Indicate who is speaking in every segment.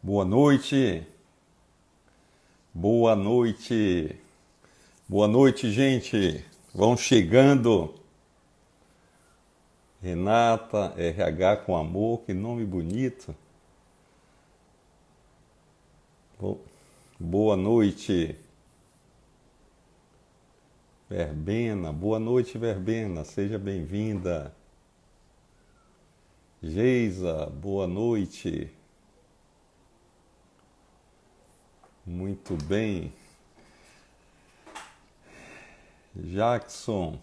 Speaker 1: Boa noite, boa noite, boa noite, gente. Vão chegando. Renata, RH com amor, que nome bonito. Boa noite, Verbena. Boa noite, Verbena. Seja bem-vinda. Geisa, boa noite. Muito bem. Jackson,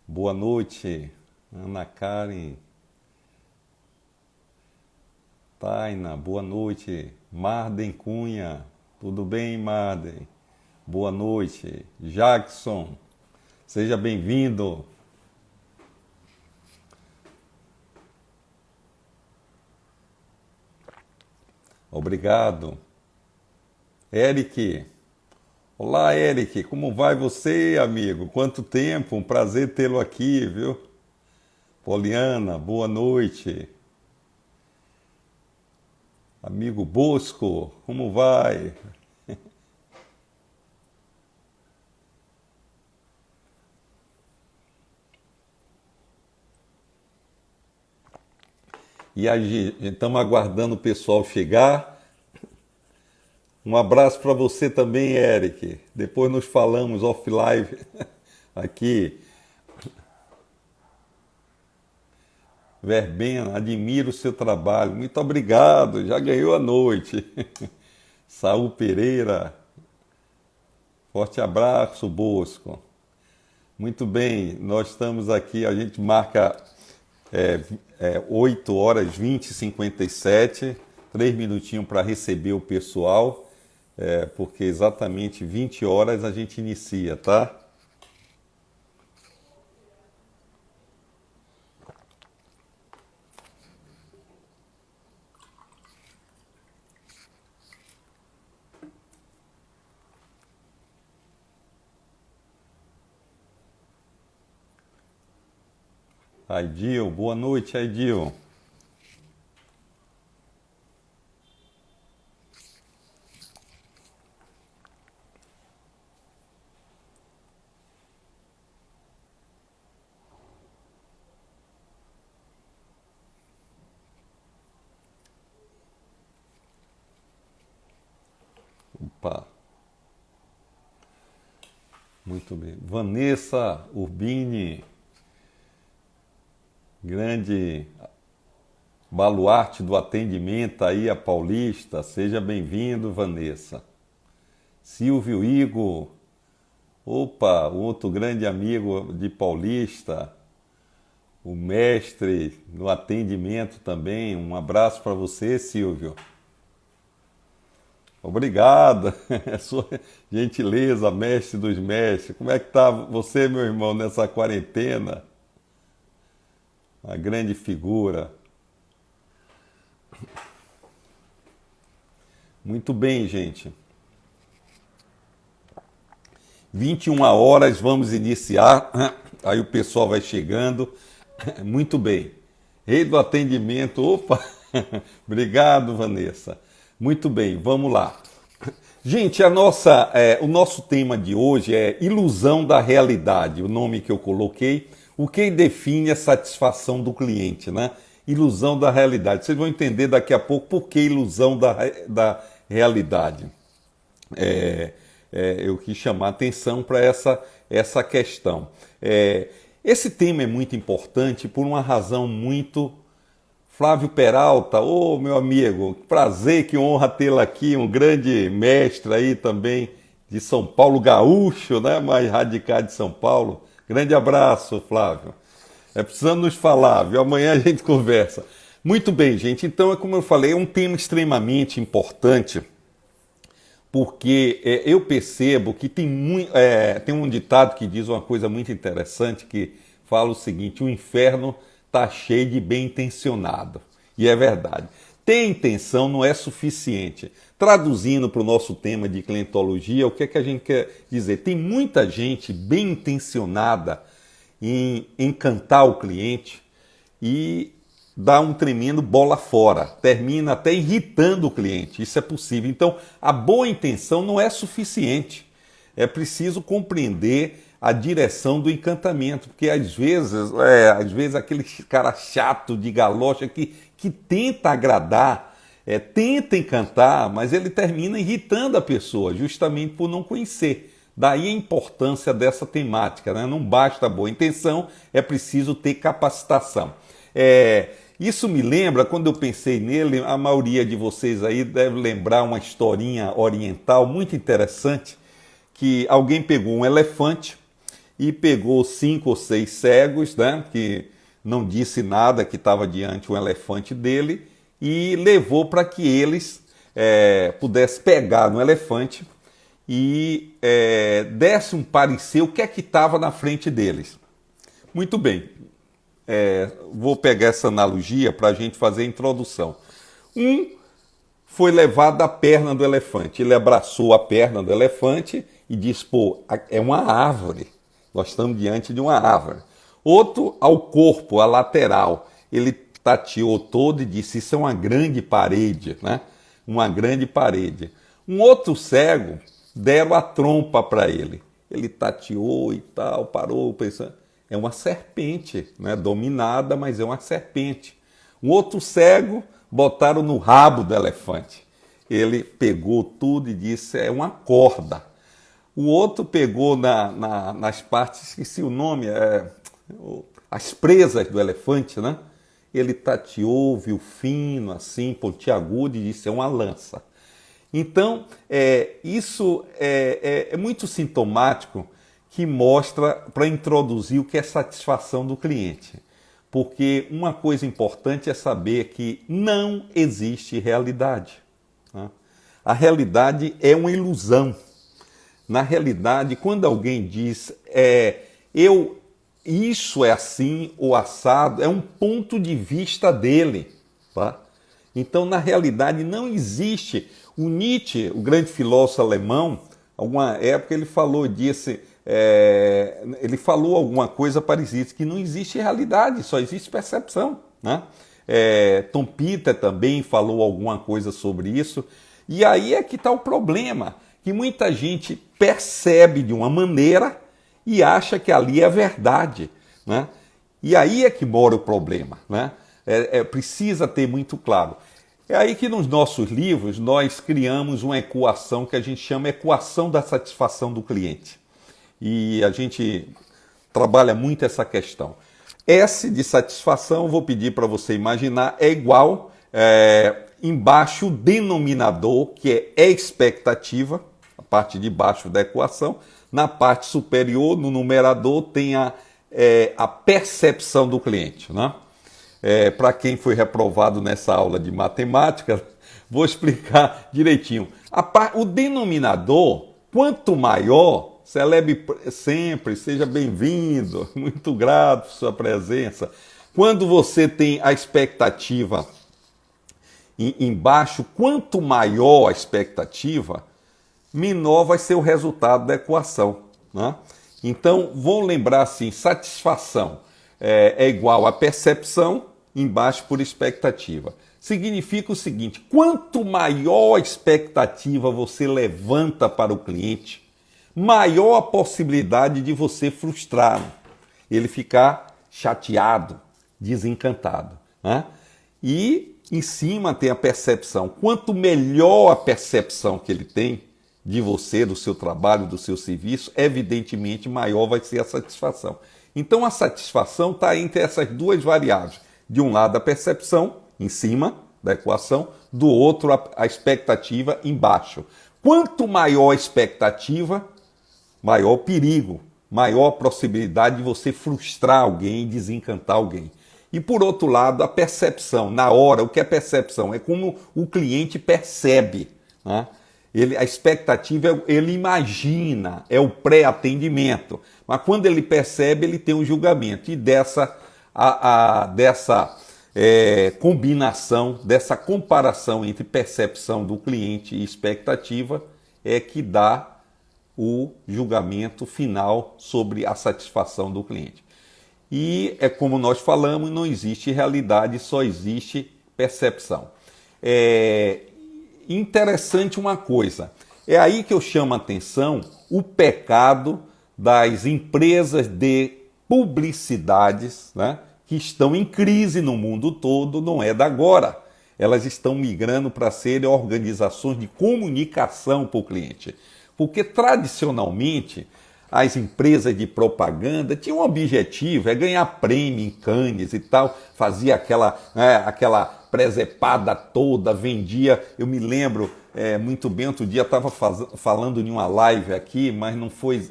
Speaker 1: boa noite. Ana Karen, Taina, boa noite. Marden Cunha, tudo bem, Marden? Boa noite. Jackson, seja bem-vindo. Obrigado. Eric, olá, Eric, como vai você, amigo? Quanto tempo, um prazer tê-lo aqui, viu? Poliana, boa noite. Amigo Bosco, como vai? E aí, estamos aguardando o pessoal chegar. Um abraço para você também, Eric. Depois nos falamos offline aqui. Verbena, admiro o seu trabalho. Muito obrigado, já ganhou a noite. Saul Pereira, forte abraço, Bosco. Muito bem, nós estamos aqui, a gente marca 8 horas 20h57, 3 minutinhos para receber o pessoal, porque exatamente 20 horas a gente inicia, tá? Aidil, boa noite, Aidil. Opa, muito bem. Vanessa Urbini, grande baluarte do atendimento aí a Paulista. Seja bem-vindo, Vanessa. Silvio Igor, opa, outro grande amigo de Paulista, o mestre no atendimento também. Um abraço para você, Silvio. Obrigado, sua gentileza, mestre dos mestres. Como é que tá você, meu irmão, nessa quarentena? Uma grande figura. Muito bem, gente. 21 horas, vamos iniciar. Aí o pessoal vai chegando. Muito bem. Rei do atendimento. Opa! Obrigado, Vanessa. Muito bem, vamos lá. Gente, o nosso tema de hoje é ilusão da realidade, o nome que eu coloquei. O que define a satisfação do cliente, né? Ilusão da realidade. Vocês vão entender daqui a pouco por que ilusão da realidade. Eu quis chamar a atenção para essa questão. Esse tema é muito importante por uma razão muito. Flávio Peralta, ô meu amigo, prazer, que honra tê-lo aqui, um grande mestre aí também de São Paulo, gaúcho, né? Mais radical de São Paulo. Grande abraço, Flávio. Precisamos nos falar, viu? Amanhã a gente conversa. Muito bem, gente. Então, como eu falei, é um tema extremamente importante, porque eu percebo que tem um ditado que diz uma coisa muito interessante, que fala o seguinte: o inferno está cheio de bem intencionado. E é verdade. Ter intenção não é suficiente. Traduzindo para o nosso tema de clientologia, o que é que a gente quer dizer? Tem muita gente bem intencionada em encantar o cliente e dá um tremendo bola fora, termina até irritando o cliente. Isso é possível. Então, a boa intenção não é suficiente. É preciso compreender a direção do encantamento, porque às vezes aquele cara chato de galocha que tenta agradar, tenta encantar, mas ele termina irritando a pessoa, justamente por não conhecer. Daí a importância dessa temática, né? Não basta a boa intenção, é preciso ter capacitação. Isso me lembra, quando eu pensei nele, a maioria de vocês aí deve lembrar uma historinha oriental muito interessante, que alguém pegou um elefante e pegou 5 ou 6 cegos, né, que não disse nada, que estava diante um elefante dele, e levou para que eles pudessem pegar no elefante e desse um parecer o que é que estava na frente deles. Muito bem, vou pegar essa analogia para a gente fazer a introdução. Foi levado à perna do elefante, ele abraçou a perna do elefante e disse, pô, é uma árvore, nós estamos diante de uma árvore. Outro ao corpo, à lateral, ele tateou todo e disse, isso é uma grande parede, né? Uma grande parede. Um outro cego, deram a trompa para ele. Ele tateou e tal, parou, pensando, é uma serpente, né? Dominada, mas é uma serpente. Um outro cego, botaram no rabo do elefante. Ele pegou tudo e disse, é uma corda. O outro pegou nas partes, esqueci o nome, as presas do elefante, né? Ele tateou, viu fino, assim, pontiagudo e disse, é uma lança. Então, isso é muito sintomático, que mostra para introduzir o que é satisfação do cliente. Porque uma coisa importante é saber que não existe realidade, né? A realidade é uma ilusão. Na realidade, quando alguém diz isso é assim ou assado, é um ponto de vista dele. Tá? Então, na realidade, não existe. O Nietzsche, o grande filósofo alemão, alguma época ele falou, ele falou alguma coisa parecida, que não existe realidade, só existe percepção. Né? Tom Peter também falou alguma coisa sobre isso. E aí é que está o problema, que muita gente percebe de uma maneira e acha que ali é verdade, né? E aí é que mora o problema, né? Precisa ter muito claro. É aí que nos nossos livros nós criamos uma equação que a gente chama equação da satisfação do cliente. E a gente trabalha muito essa questão. S de satisfação, vou pedir para você imaginar, é igual, embaixo o denominador, que é expectativa, a parte de baixo da equação. Na parte superior, no numerador, tem a percepção do cliente. Né? Para quem foi reprovado nessa aula de matemática, vou explicar direitinho. O denominador, quanto maior, celebre sempre, seja bem-vindo, muito grato por sua presença. Quando você tem a expectativa embaixo, quanto maior a expectativa, menor vai ser o resultado da equação. Né? Então, vou lembrar assim, satisfação é igual a percepção, embaixo por expectativa. Significa o seguinte, quanto maior a expectativa você levanta para o cliente, maior a possibilidade de você frustrá-lo, ele ficar chateado, desencantado. Né? E em cima tem a percepção. Quanto melhor a percepção que ele tem de você, do seu trabalho, do seu serviço, evidentemente maior vai ser a satisfação. Então a satisfação está entre essas duas variáveis. De um lado a percepção, em cima da equação, do outro a expectativa, embaixo. Quanto maior a expectativa, maior o perigo, maior a possibilidade de você frustrar alguém, desencantar alguém. E por outro lado, a percepção. Na hora, o que é percepção? É como o cliente percebe. Né? A expectativa, ele imagina, é o pré-atendimento. Mas quando ele percebe, ele tem um julgamento. E dessa combinação, dessa comparação entre percepção do cliente e expectativa, é que dá o julgamento final sobre a satisfação do cliente. E é como nós falamos, não existe realidade, só existe percepção. É interessante uma coisa, é aí que eu chamo a atenção o pecado das empresas de publicidades, né, que estão em crise no mundo todo, não é da agora. Elas estão migrando para serem organizações de comunicação para o cliente. Porque tradicionalmente as empresas de propaganda tinham um objetivo, é ganhar prêmio em Cannes e tal, fazia aquela presepada toda, vendia. Eu me lembro muito bem, outro dia estava falando em uma live aqui, mas não foi,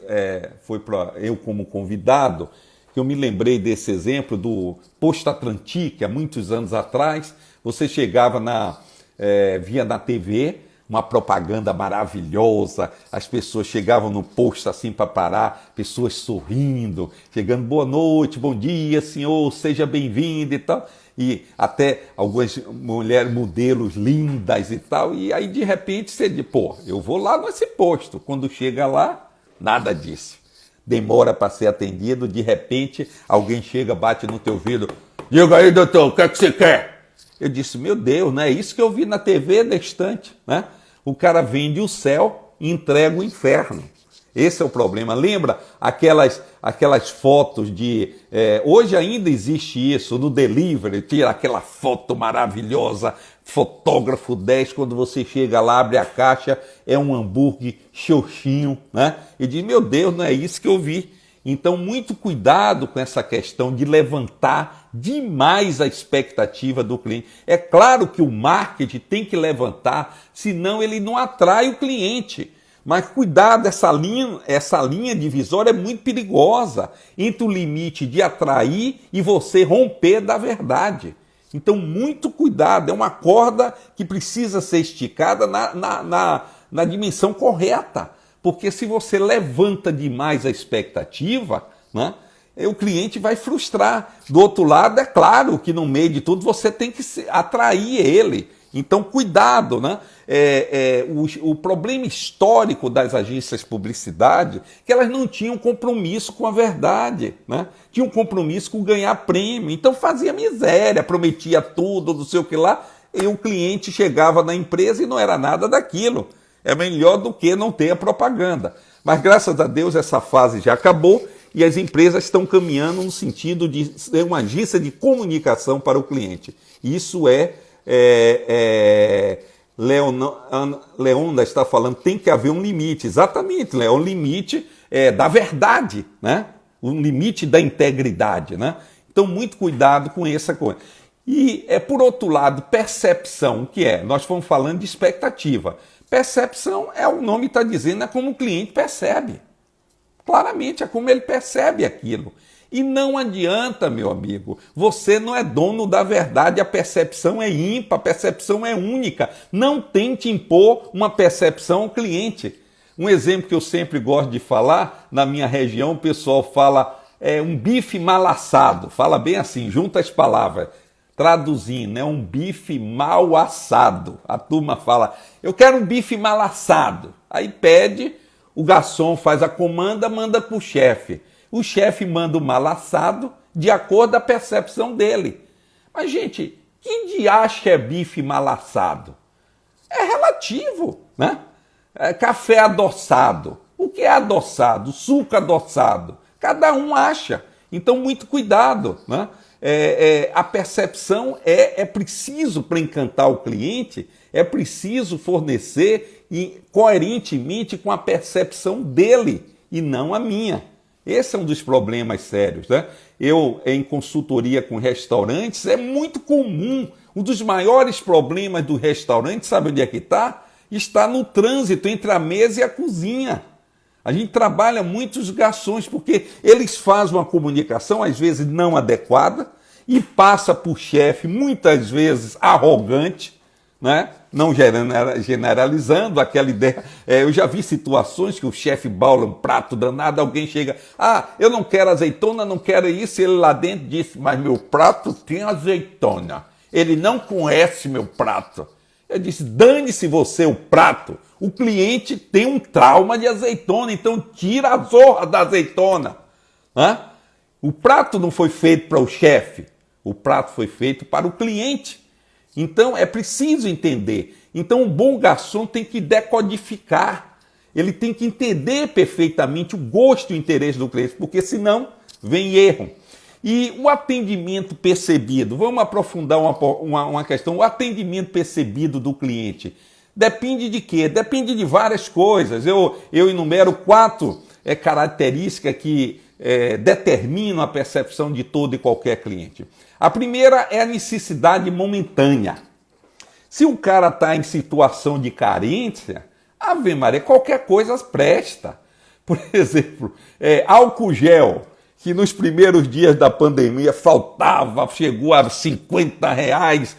Speaker 1: foi para eu como convidado, que eu me lembrei desse exemplo do Posto Atlantique, há muitos anos atrás. Você chegava via na TV, uma propaganda maravilhosa, as pessoas chegavam no posto assim para parar, pessoas sorrindo, chegando, boa noite, bom dia, senhor, seja bem-vindo e tal. E até algumas mulheres, modelos lindas e tal. E aí, de repente, você diz, pô, eu vou lá nesse posto. Quando chega lá, nada disso. Demora para ser atendido, de repente, alguém chega, bate no teu vidro. Diga aí, doutor, o que é que você quer? Eu disse, meu Deus, não é isso que eu vi na TV da estante, né? O cara vende o céu e entrega o inferno. Esse é o problema. Lembra aquelas fotos de... hoje ainda existe isso, no delivery, tira aquela foto maravilhosa, fotógrafo 10, quando você chega lá, abre a caixa, é um hambúrguer xoxinho, né? E diz, meu Deus, não é isso que eu vi. Então, muito cuidado com essa questão de levantar demais a expectativa do cliente. É claro que o marketing tem que levantar, senão ele não atrai o cliente. Mas cuidado, essa linha divisória é muito perigosa entre o limite de atrair e você romper da verdade. Então, muito cuidado, é uma corda que precisa ser esticada na dimensão correta. Porque se você levanta demais a expectativa, né, o cliente vai frustrar. Do outro lado, é claro que no meio de tudo você tem que atrair ele. Então, cuidado, né? O problema histórico das agências de publicidade é que elas não tinham compromisso com a verdade, né? Tinham compromisso com ganhar prêmio. Então, fazia miséria, prometia tudo, não sei o que lá, e o cliente chegava na empresa e não era nada daquilo. É melhor do que não ter a propaganda. Mas, graças a Deus, essa fase já acabou e as empresas estão caminhando no sentido de ser uma agência de comunicação para o cliente. Isso Leonda está falando, tem que haver um limite. Exatamente, Léo, um limite da verdade, né? Um limite da integridade, né? Então, muito cuidado com essa coisa. E, por outro lado, percepção, o que é? Nós fomos falando de expectativa. Percepção, o nome está dizendo, é como o cliente percebe. Claramente, é como ele percebe aquilo. E não adianta, meu amigo, você não é dono da verdade, a percepção é ímpar, a percepção é única. Não tente impor uma percepção ao cliente. Um exemplo que eu sempre gosto de falar, na minha região o pessoal fala um bife mal assado, fala bem assim, junta as palavras. Traduzindo, é um bife mal assado. A turma fala, eu quero um bife mal assado. Aí pede, o garçom faz a comanda, manda para o chefe. O chefe manda o mal assado de acordo com a percepção dele. Mas, gente, que diacho é bife mal assado? É relativo, né? Café adoçado. O que é adoçado? Suco adoçado. Cada um acha. Então, muito cuidado, né? A percepção é preciso para encantar o cliente, é preciso fornecer coerentemente com a percepção dele e não a minha. Esse é um dos problemas sérios, né? Eu, em consultoria com restaurantes, é muito comum. Um dos maiores problemas do restaurante, sabe onde é que está? Está no trânsito entre a mesa e a cozinha. A gente trabalha muito os garçons, porque eles fazem uma comunicação, às vezes, não adequada, e passa por chefe, muitas vezes, arrogante, né? Não generalizando aquela ideia. Eu já vi situações que o chefe baula um prato danado, alguém chega, eu não quero azeitona, não quero isso, e ele lá dentro disse, mas meu prato tem azeitona. Ele não conhece meu prato. Eu disse, dane-se você o prato. O cliente tem um trauma de azeitona, então tira a zorra da azeitona. Né? O prato não foi feito para o chefe, o prato foi feito para o cliente. Então é preciso entender. Então o bom garçom tem que decodificar, ele tem que entender perfeitamente o gosto e o interesse do cliente, porque senão vem erro. E o atendimento percebido, vamos aprofundar uma questão, o atendimento percebido do cliente. Depende de quê? Depende de várias coisas. Eu enumero 4 características que determinam a percepção de todo e qualquer cliente. A primeira é a necessidade momentânea. Se o cara está em situação de carência, Ave Maria, qualquer coisa presta. Por exemplo, álcool gel, que nos primeiros dias da pandemia faltava, chegou a R$50,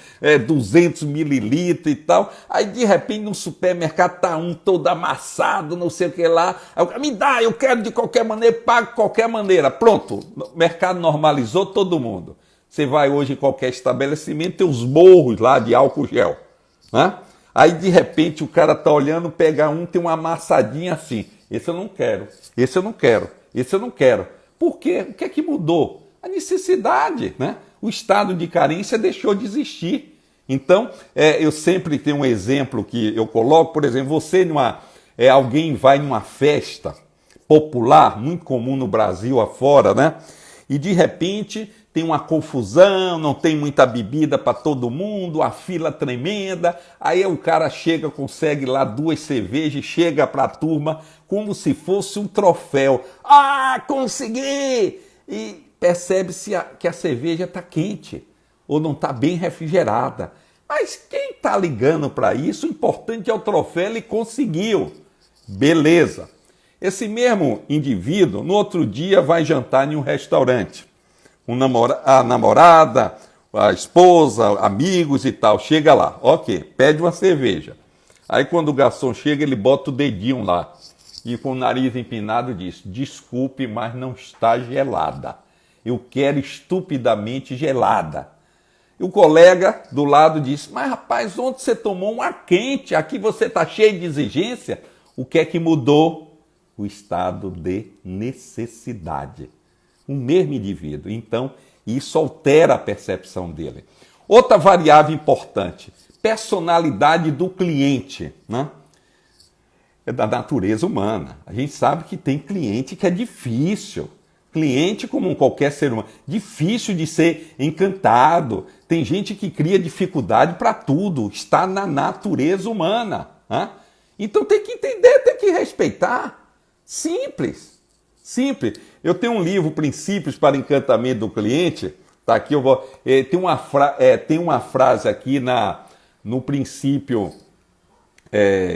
Speaker 1: 200 mililitros e tal. Aí, de repente, no supermercado está um todo amassado, não sei o que lá. Me dá, eu quero de qualquer maneira, pago de qualquer maneira. Pronto, o mercado normalizou todo mundo. Você vai hoje em qualquer estabelecimento, tem os morros lá de álcool gel, né? Aí, de repente, o cara está olhando, pega um, tem uma amassadinha assim. Esse eu não quero, esse eu não quero, esse eu não quero. Por quê? O que é que mudou? A necessidade, né? O estado de carência deixou de existir. Então, eu sempre tenho um exemplo que eu coloco, por exemplo, alguém vai numa festa popular, muito comum no Brasil afora, né? E de repente tem uma confusão, não tem muita bebida para todo mundo, a fila tremenda, aí o cara chega, consegue lá 2 cervejas, chega para a turma como se fosse um troféu. Ah, consegui! E percebe-se que a cerveja está quente ou não está bem refrigerada. Mas quem está ligando para isso, o importante é o troféu, ele conseguiu. Beleza. Esse mesmo indivíduo, no outro dia, vai jantar em um restaurante. A namorada, a esposa, amigos e tal, chega lá, ok, pede uma cerveja. Aí quando o garçom chega, ele bota o dedinho lá e com o nariz empinado diz: desculpe, mas não está gelada. Eu quero estupidamente gelada. E o colega do lado diz: mas rapaz, ontem você tomou uma quente, aqui você está cheio de exigência. O que é que mudou? O estado de necessidade. O mesmo indivíduo. Então, isso altera a percepção dele. Outra variável importante, personalidade do cliente, né? É da natureza humana. A gente sabe que tem cliente que é difícil. Cliente, como qualquer ser humano, difícil de ser encantado. Tem gente que cria dificuldade para tudo. Está na natureza humana, né? Então tem que entender, tem que respeitar. Simples. Simples. Eu tenho um livro, Princípios para Encantamento do Cliente. Tá aqui, eu vou. Tem uma frase aqui no princípio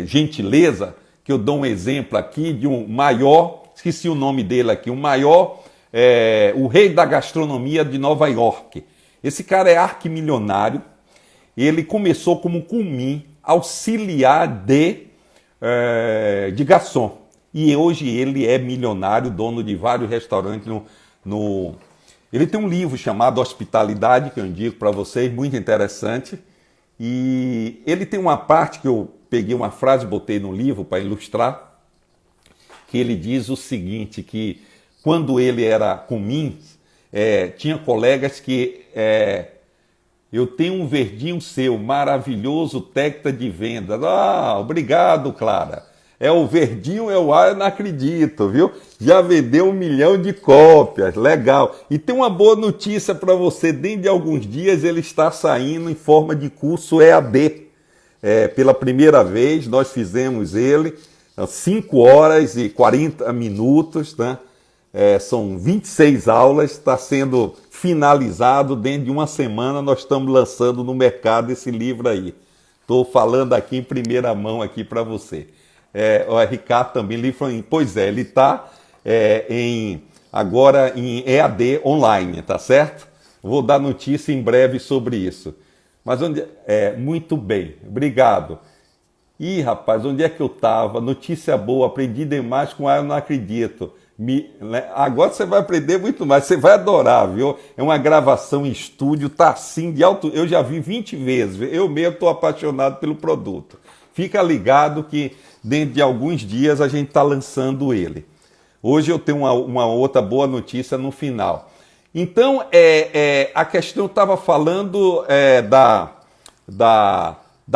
Speaker 1: gentileza, que eu dou um exemplo aqui de um maior, esqueci o nome dele aqui, o rei da gastronomia de Nova York. Esse cara é arquimilionário. Ele começou como cumim, auxiliar de garçom. E hoje ele é milionário, dono de vários restaurantes. Ele tem um livro chamado Hospitalidade, que eu indico para vocês, muito interessante. E ele tem uma parte que eu peguei uma frase e botei no livro para ilustrar, que ele diz o seguinte, que quando ele era cumim, tinha colegas que... eu tenho um verdinho seu, maravilhoso técnica de venda. Ah, obrigado, Clara. O verdinho, eu não acredito, viu? Já vendeu 1 milhão de cópias, legal. E tem uma boa notícia para você, dentro de alguns dias ele está saindo em forma de curso EAD. Pela primeira vez nós fizemos ele, 5 horas e 40 minutos, né? São 26 aulas, está sendo finalizado dentro de uma semana, nós estamos lançando no mercado esse livro aí. Estou falando aqui em primeira mão aqui para você. O Ricardo também, pois ele está agora em EAD online, tá certo? Vou dar notícia em breve sobre isso. Mas muito bem, obrigado. Ih, rapaz, onde é que eu estava? Notícia boa, aprendi demais com eu não acredito. Agora você vai aprender muito mais, você vai adorar, viu? É uma gravação em estúdio, tá assim de alto. Eu já vi 20 vezes, eu mesmo estou apaixonado pelo produto. Fica ligado que dentro de alguns dias a gente está lançando ele. Hoje eu tenho uma outra boa notícia no final. Então, a questão estava falando da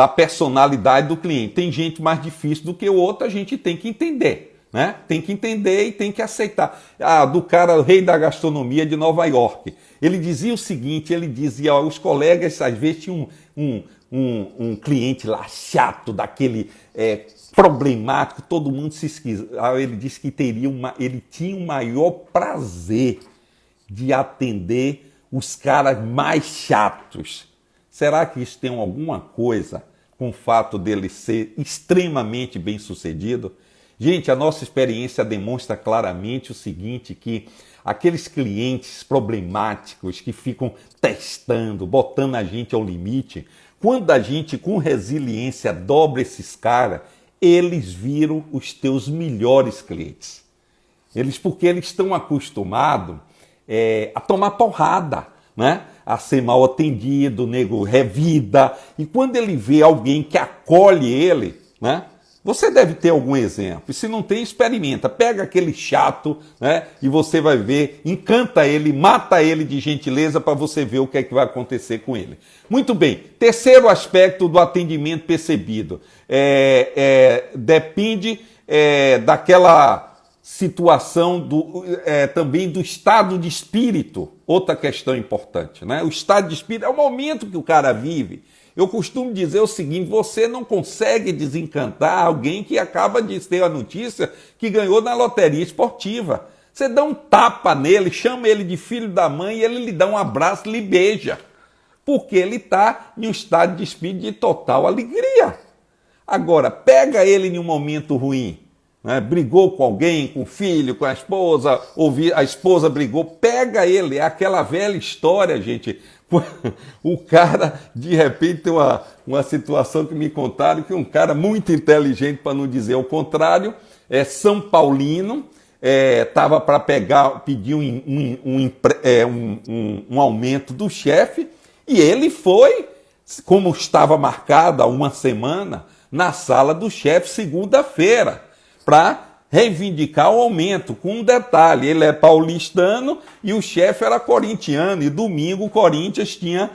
Speaker 1: personalidade do cliente. Tem gente mais difícil do que o outro, a gente tem que entender, né? Tem que entender e tem que aceitar. Do cara, o rei da gastronomia de Nova York. Ele dizia o seguinte, ele dizia, os colegas às vezes tinham um cliente lá chato, daquele problemático, todo mundo se esquiva. Ele disse que ele tinha o maior prazer de atender os caras mais chatos. Será que isso tem alguma coisa com o fato dele ser extremamente bem-sucedido? Gente, a nossa experiência demonstra claramente o seguinte, que aqueles clientes problemáticos que ficam testando, botando a gente ao limite, quando a gente com resiliência dobra esses caras, eles viram os teus melhores clientes. Porque eles estão acostumados a tomar porrada, né? A ser mal atendido, o nego revida. E quando ele vê alguém que acolhe ele, né? Você deve ter algum exemplo. E se não tem, experimenta. Pega aquele chato, né? E você vai ver, encanta ele, mata ele de gentileza para você ver o que é que vai acontecer com ele. Muito bem. Terceiro aspecto do atendimento percebido. Depende daquela situação também do estado de espírito. Outra questão importante, né? O estado de espírito é o momento que o cara vive. Eu costumo dizer o seguinte, você não consegue desencantar alguém que acaba de ter a notícia que ganhou na loteria esportiva. Você dá um tapa nele, chama ele de filho da mãe e ele lhe dá um abraço e lhe beija. Porque ele está em um estado de espírito de total alegria. Agora, pega ele em um momento ruim, né? Brigou com alguém, com o filho, com a esposa, a esposa brigou, pega ele, é aquela velha história, gente. O cara, de repente, tem uma situação que me contaram, que um cara muito inteligente, para não dizer o contrário, São Paulino, estava para pedir um aumento do chefe, e ele foi, como estava marcada há uma semana, na sala do chefe segunda-feira, para reivindicar o aumento, com um detalhe, ele é paulistano e o chefe era corintiano, e domingo o Corinthians tinha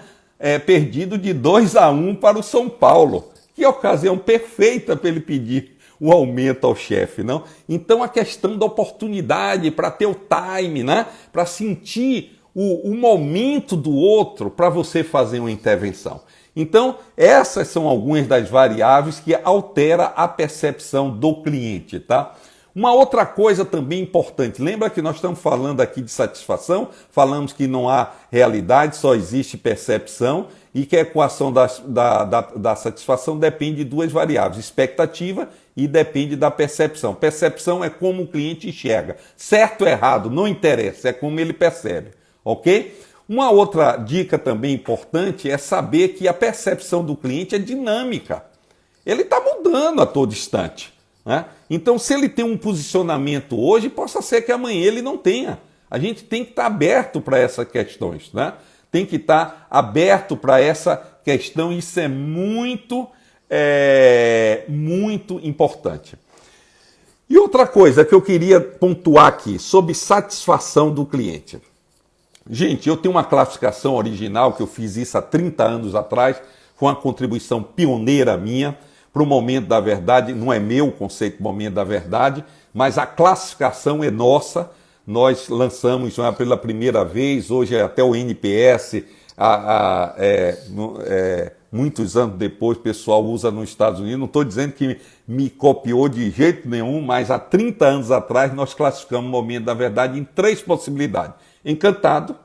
Speaker 1: perdido de 2-1 para o São Paulo. Que ocasião perfeita para ele pedir o aumento ao chefe, não? Então a questão da oportunidade para ter o time, né? Para sentir o momento do outro para você fazer uma intervenção. Então, essas são algumas das variáveis que alteram a percepção do cliente, tá? Uma outra coisa também importante, lembra que nós estamos falando aqui de satisfação, falamos que não há realidade, só existe percepção e que a equação da satisfação depende de duas variáveis, expectativa e depende da percepção. Percepção é como o cliente enxerga, certo ou errado, não interessa, é como ele percebe, ok? Uma outra dica também importante é saber que a percepção do cliente é dinâmica. Ele está mudando a todo instante, né? Então, se ele tem um posicionamento hoje, possa ser que amanhã ele não tenha. A gente tem que estar aberto para essas questões, né? Tem que estar aberto para essa questão, e isso é muito importante. E outra coisa que eu queria pontuar aqui, sobre satisfação do cliente. Gente, eu tenho uma classificação original, que eu fiz isso há 30 anos atrás, foi uma contribuição pioneira minha para o momento da verdade. Não é meu o conceito momento da verdade, mas a classificação é nossa. Nós lançamos pela primeira vez, hoje até o NPS, muitos anos depois o pessoal usa nos Estados Unidos. Não estou dizendo que me copiou de jeito nenhum, mas há 30 anos atrás nós classificamos o momento da verdade em 3 possibilidades. Encantado,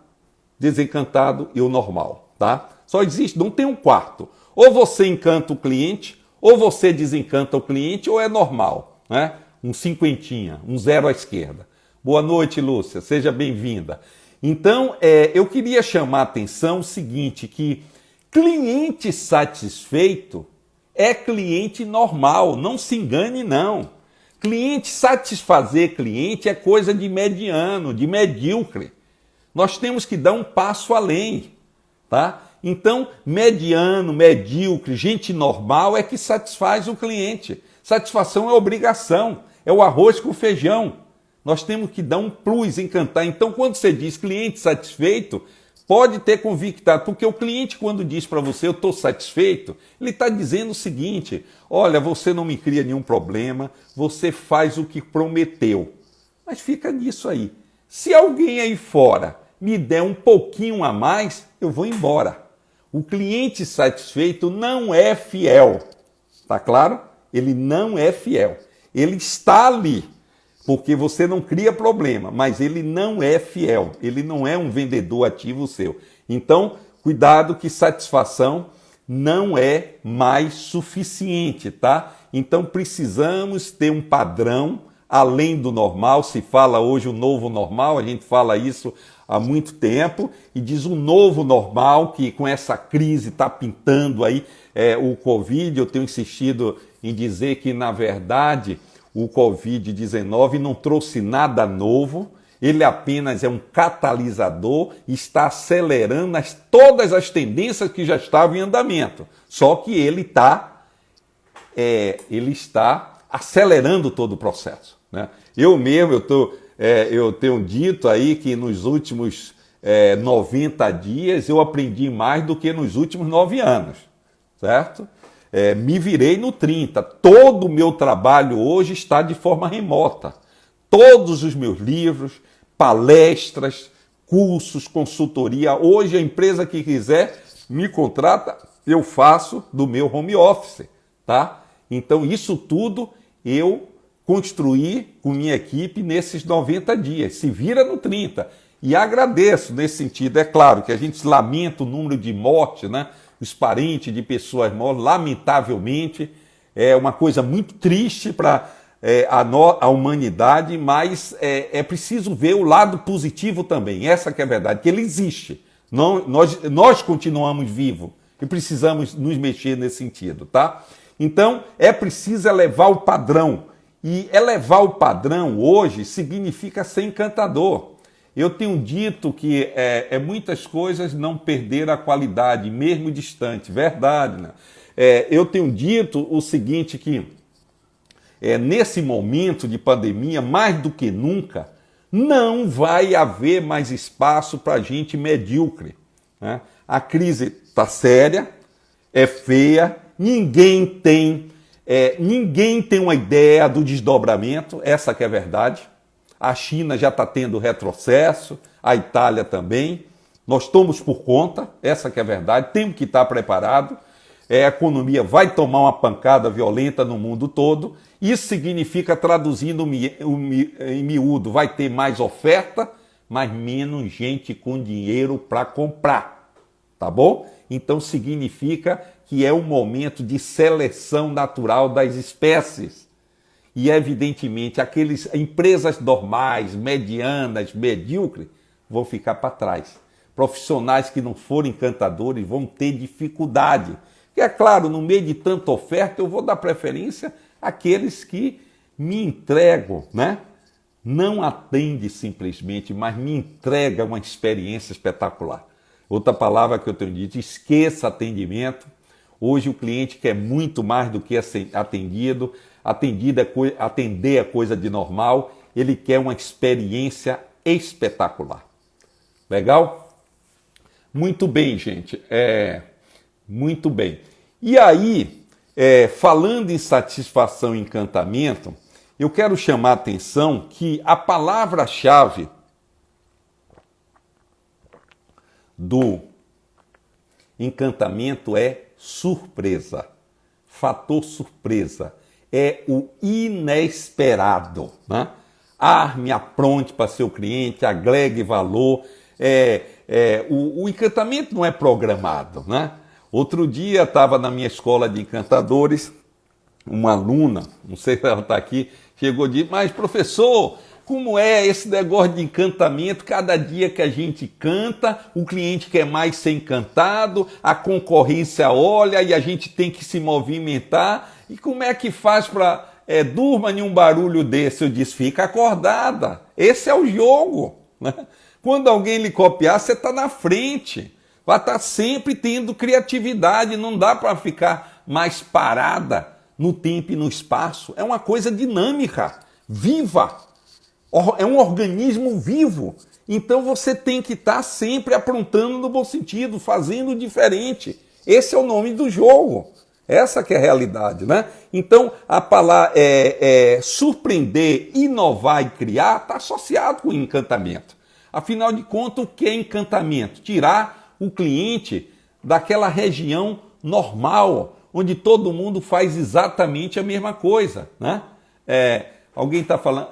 Speaker 1: desencantado e o normal, tá? Só existe, não tem um quarto. Ou você encanta o cliente, ou você desencanta o cliente, ou é normal, né? Um cinquentinha, um 0 à esquerda. Boa noite, Lúcia, seja bem-vinda. Então, eu queria chamar a atenção o seguinte, que cliente satisfeito é cliente normal, não se engane não. Satisfazer cliente é coisa de mediano, de medíocre. Nós temos que dar um passo além, tá? Então, mediano, medíocre, gente normal é que satisfaz o cliente. Satisfação é obrigação, é o arroz com feijão. Nós temos que dar um plus, encantar. Então, quando você diz cliente satisfeito, pode ter convictado, porque o cliente, quando diz para você, eu estou satisfeito, ele está dizendo o seguinte: olha, você não me cria nenhum problema, você faz o que prometeu. Mas fica nisso aí. Se alguém aí fora me der um pouquinho a mais, eu vou embora. O cliente satisfeito não é fiel. Tá claro? Ele não é fiel. Ele está ali porque você não cria problema, mas ele não é fiel. Ele não é um vendedor ativo seu. Então, cuidado que satisfação não é mais suficiente, tá? Então, precisamos ter um padrão além do normal. Se fala hoje o novo normal, a gente fala isso há muito tempo, e diz o novo normal, que com essa crise está pintando aí o Covid. Eu tenho insistido em dizer que, na verdade, o Covid-19 não trouxe nada novo, ele apenas é um catalisador e está acelerando todas as tendências que já estavam em andamento. Só que ele está acelerando todo o processo, né? Eu mesmo, eu tenho dito aí que nos últimos 90 dias eu aprendi mais do que nos últimos 9 anos, certo? Me virei no 30. Todo o meu trabalho hoje está de forma remota. Todos os meus livros, palestras, cursos, consultoria. Hoje a empresa que quiser me contrata, eu faço do meu home office, tá? Então isso tudo eu construí com minha equipe nesses 90 dias. Se vira no 30. E agradeço nesse sentido. É claro que a gente lamenta o número de mortes, né? Os parentes de pessoas mortas, lamentavelmente, é uma coisa muito triste para a humanidade, mas é preciso ver o lado positivo também. Essa que é a verdade, que ele existe. Não, nós continuamos vivos e precisamos nos mexer nesse sentido, tá? Então, é preciso elevar o padrão. E elevar o padrão hoje significa ser encantador. Eu tenho dito que muitas coisas não perderam a qualidade, mesmo distante. Verdade, né? Eu tenho dito o seguinte, que nesse momento de pandemia, mais do que nunca, não vai haver mais espaço para gente medíocre, né? A crise está séria, é feia, ninguém tem uma ideia do desdobramento, essa que é a verdade. A China já está tendo retrocesso, a Itália também. Nós estamos por conta, essa que é a verdade, temos que estar preparados. A economia vai tomar uma pancada violenta no mundo todo. Isso significa, traduzindo em miúdo, vai ter mais oferta, mas menos gente com dinheiro para comprar. Tá bom? Então significa que é um momento de seleção natural das espécies. E, evidentemente, aquelas empresas normais, medianas, medíocres, vão ficar para trás. Profissionais que não forem encantadores vão ter dificuldade. E, é claro, no meio de tanta oferta, eu vou dar preferência àqueles que me entregam, né? Não atende simplesmente, mas me entrega uma experiência espetacular. Outra palavra que eu tenho dito: esqueça atendimento. Hoje o cliente quer muito mais do que atendido. Atender é coisa de normal. Ele quer uma experiência espetacular. Legal? Muito bem, gente. Muito bem. E aí, falando em satisfação e encantamento, eu quero chamar a atenção que a palavra-chave do encantamento é surpresa. Fator surpresa. É o inesperado, né? Arme, apronte para seu cliente, agregue valor. O encantamento não é programado, né? Outro dia estava na minha escola de encantadores, uma aluna, não sei se ela está aqui, chegou e disse: mas professor, como é esse negócio de encantamento? Cada dia que a gente canta, o cliente quer mais ser encantado, a concorrência olha e a gente tem que se movimentar. E como é que faz para durma em um barulho desse? Eu disse: fica acordada. Esse é o jogo, né? Quando alguém lhe copiar, você está na frente. Vai estar sempre tendo criatividade. Não dá para ficar mais parada no tempo e no espaço. É uma coisa dinâmica, viva. É um organismo vivo. Então você tem que estar sempre aprontando no bom sentido, fazendo diferente. Esse é o nome do jogo. Essa que é a realidade, né? Então, a palavra surpreender, inovar e criar está associado com encantamento. Afinal de contas, o que é encantamento? Tirar o cliente daquela região normal, onde todo mundo faz exatamente a mesma coisa, né? Alguém está falando,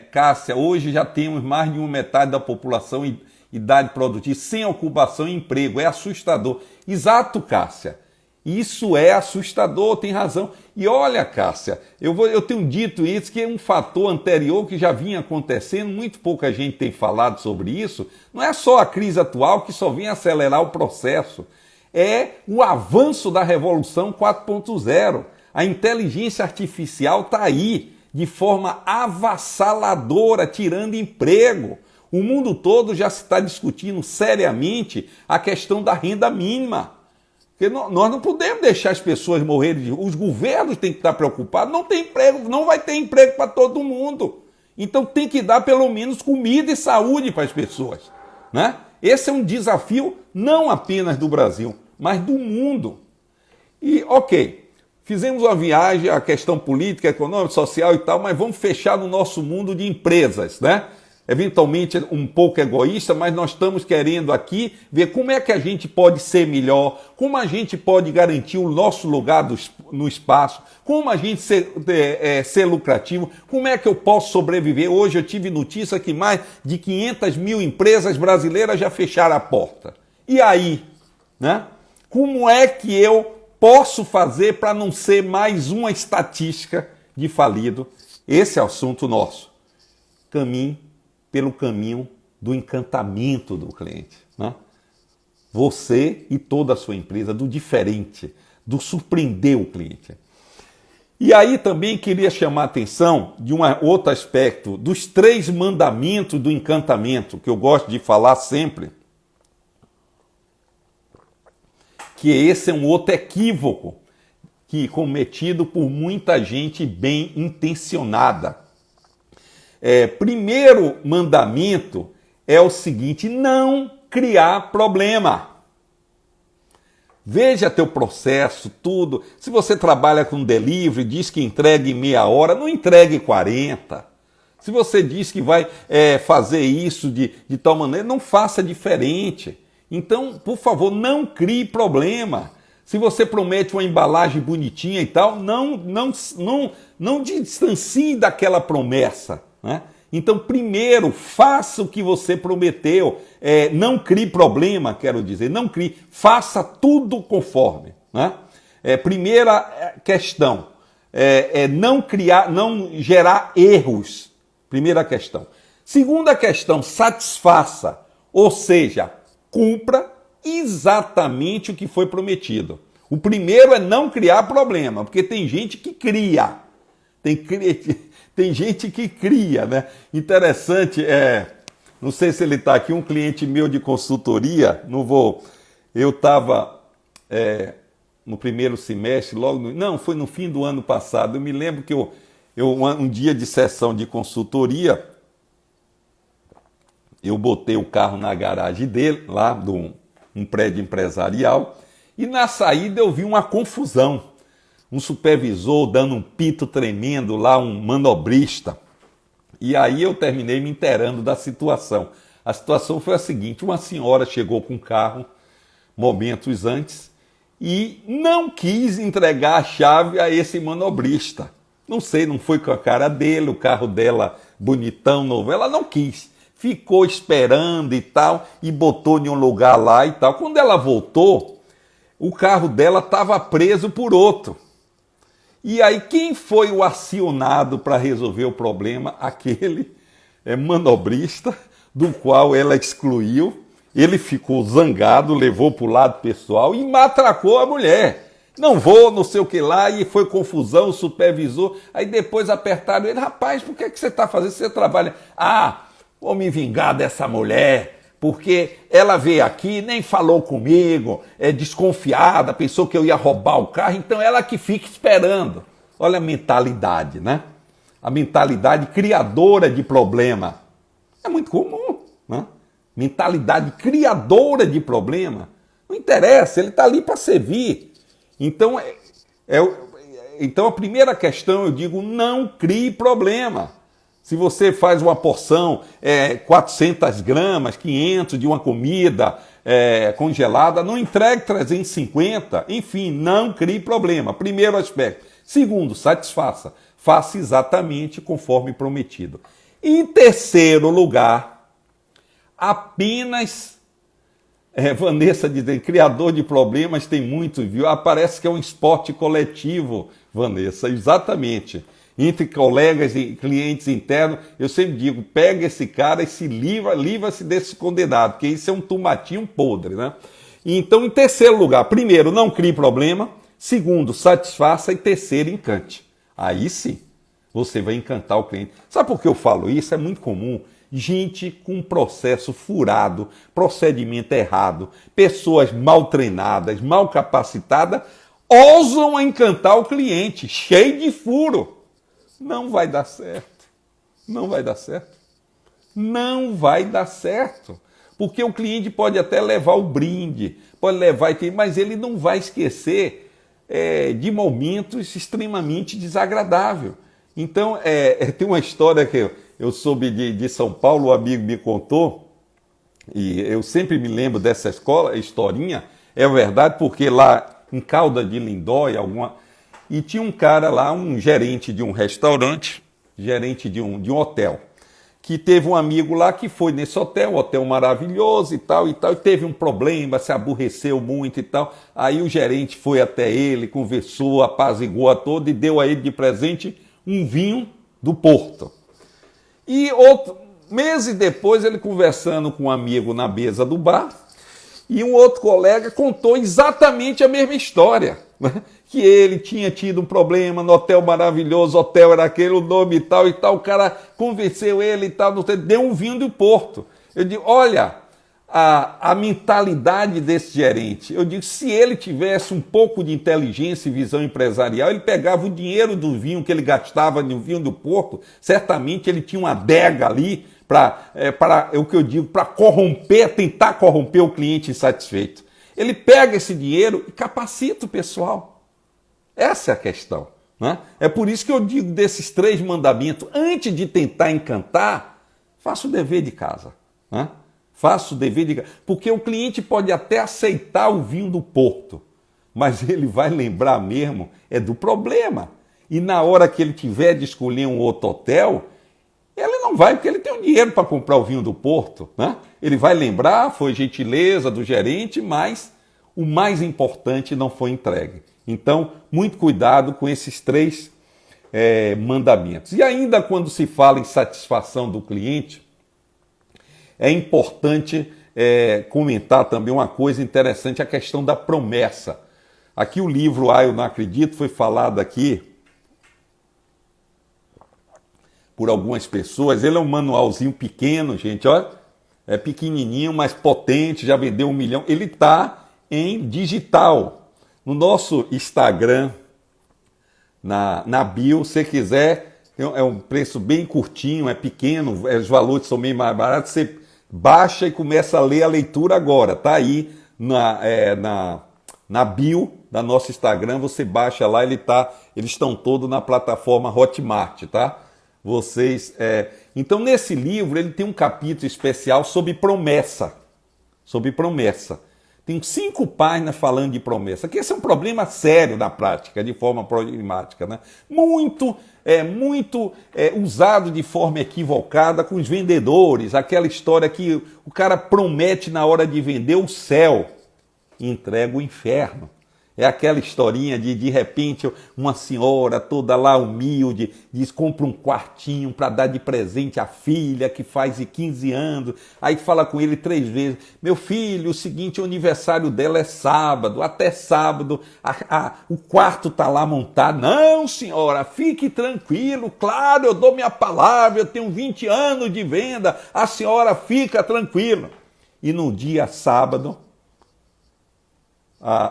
Speaker 1: Cássia, hoje já temos mais de uma metade da população em idade produtiva sem ocupação e emprego. É assustador. Exato, Cássia. Isso é assustador, tem razão. E olha, Cássia, eu tenho dito isso, que é um fator anterior que já vinha acontecendo, muito pouca gente tem falado sobre isso. Não é só a crise atual que só vem acelerar o processo. É o avanço da Revolução 4.0. A inteligência artificial está aí, de forma avassaladora, tirando emprego. O mundo todo já se está discutindo seriamente a questão da renda mínima. Porque nós não podemos deixar as pessoas morrerem. Os governos têm que estar preocupados. Não tem emprego, não vai ter emprego para todo mundo. Então tem que dar pelo menos comida e saúde para as pessoas, né? Esse é um desafio não apenas do Brasil, mas do mundo. E, ok, fizemos uma viagem à questão política, econômica, social e tal, mas vamos fechar no nosso mundo de empresas, né? Eventualmente um pouco egoísta, mas nós estamos querendo aqui ver como é que a gente pode ser melhor, como a gente pode garantir o nosso lugar no espaço, como a gente ser lucrativo, como é que eu posso sobreviver. Hoje eu tive notícia que mais de 500 mil empresas brasileiras já fecharam a porta. E aí, né? Como é que eu posso fazer para não ser mais uma estatística de falido? Esse é o assunto nosso. Pelo caminho do encantamento do cliente, né? Você e toda a sua empresa, do diferente, do surpreender o cliente. E aí também queria chamar a atenção de um outro aspecto, dos 3 mandamentos do encantamento, que eu gosto de falar sempre, que esse é um outro equívoco cometido por muita gente bem intencionada. Primeiro mandamento é o seguinte: não criar problema. Veja teu processo, tudo. Se você trabalha com delivery, diz que entrega em meia hora, não entregue 40. Se você diz que vai fazer isso de tal maneira, não faça diferente. Então, por favor, não crie problema. Se você promete uma embalagem bonitinha e tal, não distancie daquela promessa, né? Então, primeiro, faça o que você prometeu. Não crie problema, quero dizer, não crie. Faça tudo conforme, né? Primeira questão, não gerar erros. Primeira questão. Segunda questão, satisfaça, ou seja, cumpra exatamente o que foi prometido. O primeiro é não criar problema, porque tem gente que cria. Tem gente que cria, né? Interessante, não sei se ele está aqui, um cliente meu de consultoria, eu estava no primeiro semestre, foi no fim do ano passado, eu me lembro que um dia de sessão de consultoria, eu botei o carro na garagem dele, lá de um prédio empresarial, e na saída eu vi uma confusão. Um supervisor dando um pito tremendo lá, um manobrista. E aí eu terminei me inteirando da situação. A situação foi a seguinte: uma senhora chegou com o carro momentos antes e não quis entregar a chave a esse manobrista. Não sei, não foi com a cara dele, o carro dela bonitão, novo, ela não quis. Ficou esperando e tal, e botou em um lugar lá e tal. Quando ela voltou, o carro dela estava preso por outro. E aí quem foi o acionado para resolver o problema? Aquele manobrista, do qual ela excluiu. Ele ficou zangado, levou para o lado pessoal e matracou a mulher. Não vou, não sei o que lá, e foi confusão, o supervisor. Aí depois apertaram ele: rapaz, por que você está fazendo? Você trabalha. Vou me vingar dessa mulher, porque ela veio aqui, nem falou comigo, é desconfiada, pensou que eu ia roubar o carro, então ela que fica esperando. Olha a mentalidade, né? a mentalidade criadora de problema. É muito comum, né? Mentalidade criadora de problema. Não interessa, ele está ali para servir. Então, então, a primeira questão, eu digo, não crie problema. Se você faz uma porção, 400 gramas, 500 de uma comida congelada, não entregue 350. Enfim, não crie problema. Primeiro aspecto. Segundo, satisfaça. Faça exatamente conforme prometido. Em terceiro lugar, apenas... Vanessa dizendo, criador de problemas tem muito, viu? Parece que é um esporte coletivo, Vanessa, exatamente. Entre colegas e clientes internos, eu sempre digo, pega esse cara e se livra-se desse condenado, porque isso é um tomatinho podre, né? Então, em terceiro lugar, primeiro, não crie problema. Segundo, satisfaça. E terceiro, encante. Aí sim, você vai encantar o cliente. Sabe por que eu falo isso? É muito comum. Gente com processo furado, procedimento errado, pessoas mal treinadas, mal capacitadas, ousam encantar o cliente, cheio de furo. Não vai dar certo. Não vai dar certo. Não vai dar certo. Porque o cliente pode até levar o brinde, pode levar, mas ele não vai esquecer de momentos extremamente desagradáveis. Então, tem uma história que eu soube de São Paulo, um amigo me contou, e eu sempre me lembro dessa historinha, é verdade, porque lá em Caldas de Lindóia, e tinha um cara lá, um gerente de um restaurante, gerente de um hotel, que teve um amigo lá que foi nesse hotel maravilhoso e tal, e teve um problema, se aborreceu muito e tal. Aí o gerente foi até ele, conversou, apaziguou a todo e deu a ele de presente um vinho do Porto. E meses depois, ele conversando com um amigo na mesa do bar, e um outro colega contou exatamente a mesma história, né? Que ele tinha tido um problema no hotel maravilhoso, o hotel era aquele, o nome e tal, o cara convenceu ele e tal, deu um vinho do Porto. Eu digo, olha, a mentalidade desse gerente, eu digo, se ele tivesse um pouco de inteligência e visão empresarial, ele pegava o dinheiro do vinho que ele gastava no vinho do Porto, certamente ele tinha uma adega ali para o que eu digo, para tentar corromper o cliente insatisfeito. Ele pega esse dinheiro e capacita o pessoal. Essa é a questão, né? É por isso que eu digo desses 3 mandamentos, antes de tentar encantar, faça o dever de casa, né? Faça o dever de casa, porque o cliente pode até aceitar o vinho do Porto, mas ele vai lembrar mesmo do problema. E na hora que ele tiver de escolher um outro hotel, ele não vai, porque ele tem o dinheiro para comprar o vinho do Porto, né? Ele vai lembrar, foi gentileza do gerente, mas o mais importante não foi entregue. Então, muito cuidado com esses 3 mandamentos. E ainda quando se fala em satisfação do cliente, é importante comentar também uma coisa interessante, a questão da promessa. Aqui o livro Eu Não Acredito foi falado aqui por algumas pessoas. Ele é um manualzinho pequeno, gente, ó, é pequenininho, mas potente, já vendeu 1 milhão. Ele está em digital. No nosso Instagram, na bio, se quiser, é um preço bem curtinho, é pequeno, os valores são meio mais baratos, você baixa e começa a ler a leitura agora. Está aí na bio da nosso Instagram, você baixa lá, eles estão todos na plataforma Hotmart, tá? Então, nesse livro, ele tem um capítulo especial sobre promessa. Sobre promessa. Tem 5 páginas falando de promessa, que esse é um problema sério na prática, de forma pragmática, né? Muito usado de forma equivocada com os vendedores, aquela história que o cara promete na hora de vender o céu e entrega o inferno. É aquela historinha de repente, uma senhora toda lá humilde, compra um quartinho para dar de presente à filha que faz 15 anos. Aí fala com ele 3 vezes, meu filho, o seguinte, o aniversário dela é sábado, até sábado o quarto está lá montado. Não, senhora, fique tranquilo, claro, eu dou minha palavra, eu tenho 20 anos de venda, a senhora fica tranquila. E no dia sábado,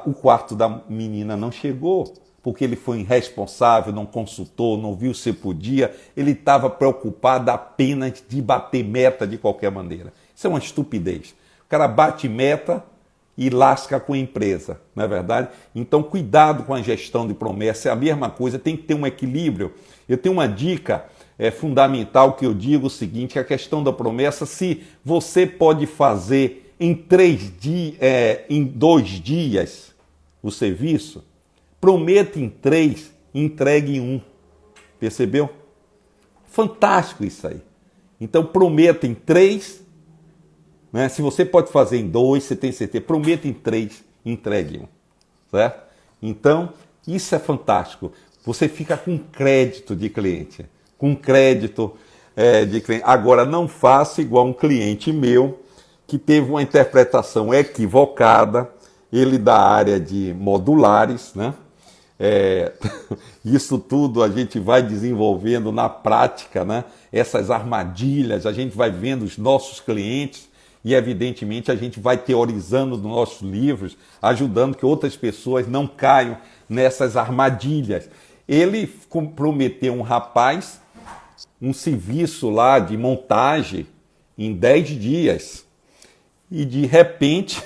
Speaker 1: o quarto da menina não chegou, porque ele foi irresponsável, não consultou, não viu se podia, ele estava preocupado apenas de bater meta de qualquer maneira. Isso é uma estupidez. O cara bate meta e lasca com a empresa, não é verdade? Então, cuidado com a gestão de promessa, é a mesma coisa, tem que ter um equilíbrio. Eu tenho uma dica fundamental que eu digo o seguinte, a questão da promessa, se você pode fazer em 2 dias o serviço, prometa em 3, entregue em 1. Percebeu? Fantástico isso aí. Então, prometa em 3, né? Se você pode fazer em 2, você tem certeza, prometa em 3, entregue em 1. Certo? Então, isso é fantástico. Você fica com crédito de cliente. Com crédito de cliente. Agora, não faça igual um cliente meu, que teve uma interpretação equivocada, ele da área de modulares, né? Isso tudo a gente vai desenvolvendo na prática, né? Essas armadilhas, a gente vai vendo os nossos clientes e, evidentemente, a gente vai teorizando nos nossos livros, ajudando que outras pessoas não caiam nessas armadilhas. Ele prometeu um rapaz um serviço lá de montagem em 10 dias e, de repente,